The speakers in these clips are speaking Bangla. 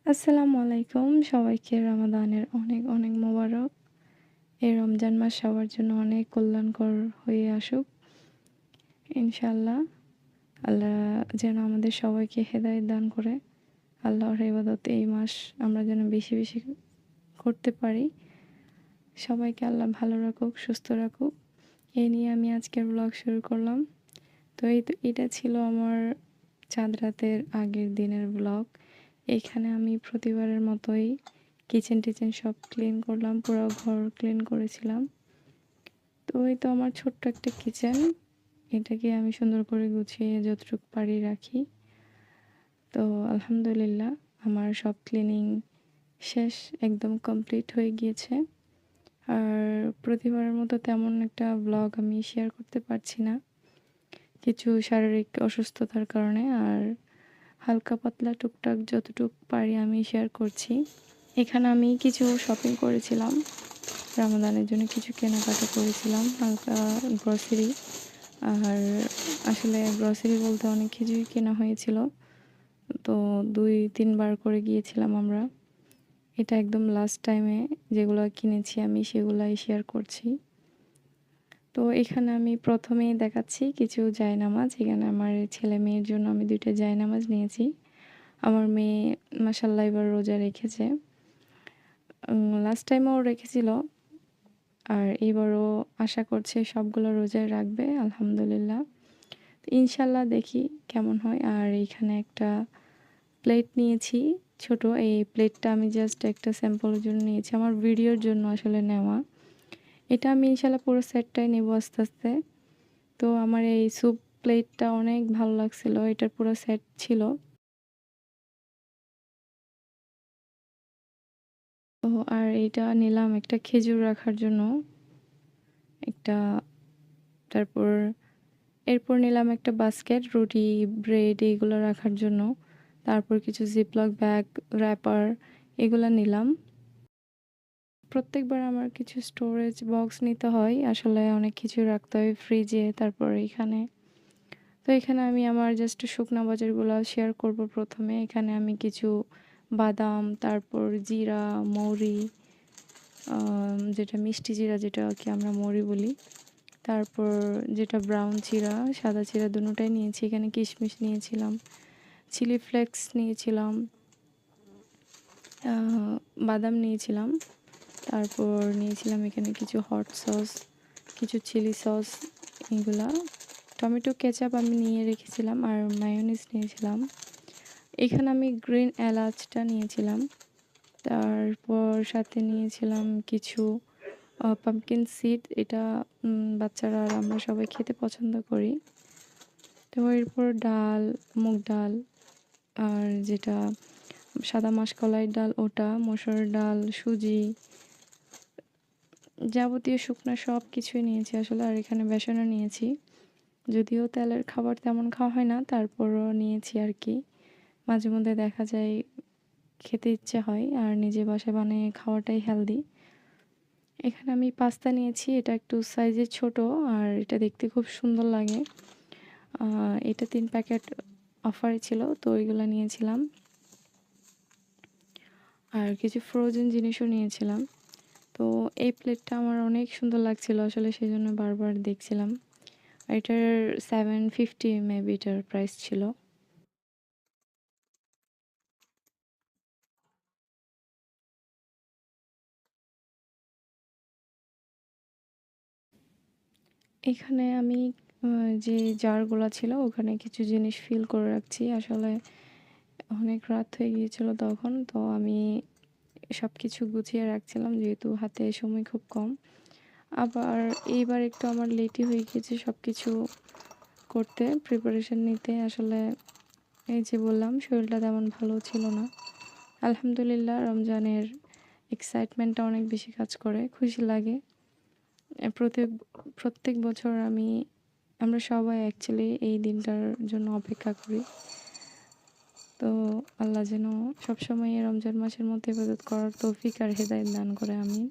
আসসালামু আলাইকুম। সবাইকে রমাদানের অনেক, অনেক মোবারক। এই রমজান মাস সবার জন্য অনেক কল্যাণকর হয়ে আসুক। ইনশাআল্লাহ। আল্লাহ যেন আমাদের সবাইকে হেদায়েত দান করে। আল্লাহর ইবাদত এই মাস আমরা যেন বেশি, বেশি করতে পারি। সবাইকে আল্লাহ ভালো রাখুক, সুস্থ রাখুক। এই নিয়ে আমি আজকের ব্লগ শুরু করলাম। এটা ছিল আমার চাঁদ রাতের আগের দিনের ব্লগ। এখানে আমি প্রতিবারের মতোই কিচেন-টিচেন সব ক্লিন করলাম। পুরো ঘর ক্লিন করেছিলাম। তো এই তো আমার ছোট্ট একটা কিচেন। এটাকে আমি সুন্দর করে গুছিয়ে যতটুকু পারি রাখি। তো আলহামদুলিল্লাহ আমার সব ক্লিনিং শেষ, একদম কমপ্লিট হয়ে গিয়েছে। আর প্রতিবারের মতো তেমন একটা ব্লগ আমি শেয়ার করতে পারছি না। কিছু শারীরিক অসুস্থতার কারণে। আর হালকা পাতলা টুকটাক যতটুক পারি আমি শেয়ার করছি। এখানে আমি কিছু শপিং করেছিলাম। রমাদানের জন্য কিছু কেনাকাটা করেছিলাম, হালকা গ্রসারি। আর আসলে গ্রসারি বলতে অনেক কিছুই কেনা হয়েছিল। তো ২-৩ বার করে গিয়েছিলাম আমরা। এটা একদম লাস্ট টাইমে যেগুলো কিনেছি আমি সেগুলাই শেয়ার করছি। তো এখানে আমি প্রথমেই দেখাচ্ছি কিছু জায়নামাজ। এখানে আমার ছেলে-মেয়ের জন্য আমি ২ টা জায়নামাজ নিয়েছি। আমার মেয়ে মাশাআল্লাহ এবার রোজা রেখেছে। লাস্ট টাইমেও রেখেছিল। আর এবারও আশা করছে সবগুলো রোজায় রাখবে আলহামদুলিল্লাহ। ইনশাআল্লাহ দেখি কেমন হয়। আর এইখানে একটা প্লেট নিয়েছি ছোট। এই প্লেটটা আমি জাস্ট একটা স্যাম্পলের জন্য নিয়েছি। আমার ভিডিওর জন্য আসলে নেওয়া। এটা আমি ইনশাআল্লাহ পুরো সেটটাই নেব আস্তে, আস্তে। তো আমার এই স্যুপ প্লেটটা অনেক ভালো লাগছিল। এটার পুরো সেট ছিল। তো আর এইটা নিলাম একটা খেজুর রাখার জন্য। একটা তারপর এরপর নিলাম একটা বাস্কেট, রুটি, ব্রেড এগুলো রাখার জন্য। তারপর কিছু জিপলক ব্যাগ, র‍্যাপার এগুলা নিলাম। প্রত্যেকবার আমার কিছু স্টোরেজ বক্স নিতে হয়। আসলে অনেক কিছু রাখতে হয় ফ্রিজে, তারপর এখানে। তো এখানে আমি আমার জাস্ট শুকনা বাজারগুলা শেয়ার করব ১ম এ। এখানে আমি কিছু বাদাম, তারপর জিরা, মৌরি, যেটা মিষ্টি জিরা যেটাকে আমরা মৌরি বলি। তারপর যেটা ব্রাউন চিরা, সাদা চিরা দুটোটাই নিয়েছি। এখানে কিশমিশ নিয়েছিলাম, চিলি ফ্লেক্স নিয়েছিলাম, বাদাম নিয়েছিলাম। তারপর নিয়েছিলাম এখানে কিছু হট সস, কিছু চিলি সস এগুলা। টমেটো কেচাপ আমি নিয়ে রেখেছিলাম আর মায়োনিজ নিয়েছিলাম। এখানে আমি গ্রিন এলাচটা নিয়েছিলাম। তারপর সাথে নিয়েছিলাম কিছু পাম্পকিন সিড। এটা বাচ্চারা আর আমরা সবাই খেতে পছন্দ করি। তো এরপর ডাল, মুগ ডাল, আর যেটা সাদা মাসকলাই ডাল ওটা, মসুর ডাল, সুজি, যাবতীয় শুকনা সব কিছুই নিয়েছি আসলে। আর এখানে বেসনও নিয়েছি। যদিও তেলের খাবার তেমন খাওয়া হয় না, তারপরও নিয়েছি আর কি। মাঝে মধ্যে দেখা যায় খেতে ইচ্ছে হয়, আর নিজে বাসায় বানিয়ে খাওয়াটাই হেলদি। এখানে আমি পাস্তা নিয়েছি। এটা একটু সাইজে ছোট আর এটা দেখতে খুব সুন্দর লাগে। এটা ৩ প্যাকেট অফারে ছিল, তো ওইগুলা নিয়েছিলাম। আর কিছু ফ্রোজেন জিনিসও নিয়েছিলাম। তো এই প্লেটটা আমার অনেক সুন্দর লাগছিল আসলে, সেজন্য বারবার দেখছিলাম। আর এটার 750 মেবি এটার প্রাইস ছিল। এখানে আমি যে জারগুলা ছিল ওখানে কিছু জিনিস ফিল করে রাখছি। আসলে অনেক রাত হয়ে গিয়েছিল তখন। তো আমি সবকিছু গুছিয়ে রাখছিলাম যেহেতু হাতে সময় খুব কম। আবার এইবার একটু আমার লেটই হয়ে গিয়েছে সবকিছু করতে, প্রিপারেশন নিতে। আসলে এই যে বললাম শরীরটা তেমন ভালো ছিল না। আলহামদুলিল্লাহ রমজানের এক্সাইটমেন্টটা অনেক বেশি কাজ করে, খুশি লাগে। এ প্রত্যেক বছর আমরা সবাই অ্যাকচুয়ালি এই দিনটার জন্য অপেক্ষা করি। তো আল্লাহ যেন সবসময় এই রমজান মাসের মধ্যে ইবাদত করার তৌফিক আর হেদায়েত দান করে, আমিন।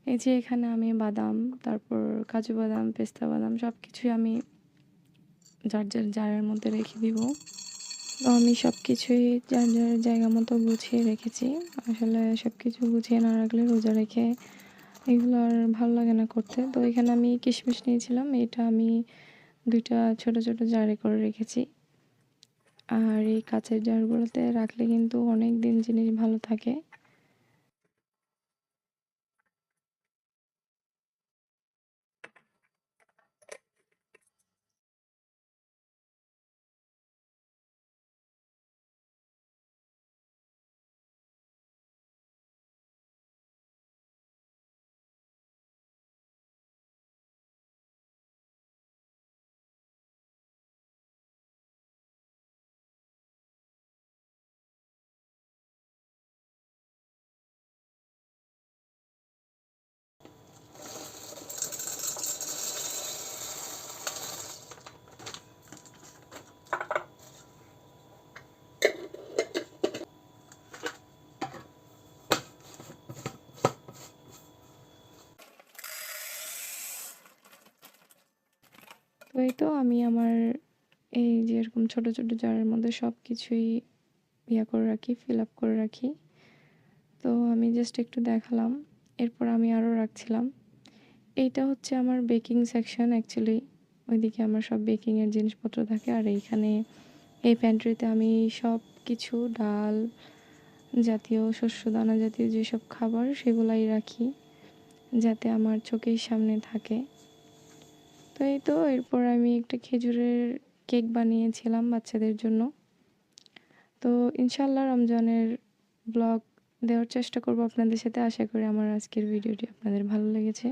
এই যে এখানে আমি বাদাম, তারপর কাজু বাদাম, পেস্তা বাদাম সবকিছুই আমি যার, যার জারের মধ্যে রেখে দিব। তো আমি সব কিছুই যার, যার জায়গা মতো গুছিয়ে রেখেছি। আসলে সবকিছু গুছিয়ে না রাখলে রোজা রেখে এগুলো আর ভালো লাগে না করতে। তো এখানে আমি কিশমিশ নিয়েছিলাম। এটা আমি ২ টা ছোট, ছোট জারে করে রেখেছি। আর এই কাঁচের জারগুলোতে রাখলে কিন্তু অনেকদিন জিনিস ভালো থাকে। তো এই তো আমি আমার এই যে এরকম ছোট, ছোট জারের মধ্যে সবকিছুই করে রাখি, ফিল আপ করে রাখি। তো আমি জাস্ট একটু দেখালাম। এরপর আমি আরও রাখছিলাম। এইটা হচ্ছে আমার বেকিং সেকশন অ্যাকচুয়ালি। ওইদিকে আমার সব বেকিং এর জিনিসপত্র থাকে। আর এইখানে এই প্যান্ট্রিতে আমি সবকিছু ডাল জাতীয়, শস্যদানা জাতীয় যেসব খাবার সেগুলাই রাখি। যাতে আমার চোখের সামনে থাকে। তো এই তো এরপর আমি একটা খেজুরের কেক বানিয়েছিলাম বাচ্চাদের জন্য। তো ইনশাআল্লাহ রমজানের ব্লগ দেওয়ার চেষ্টা করব আপনাদের সাথে। আশা করি আমার আজকের ভিডিওটি আপনাদের ভালো লেগেছে।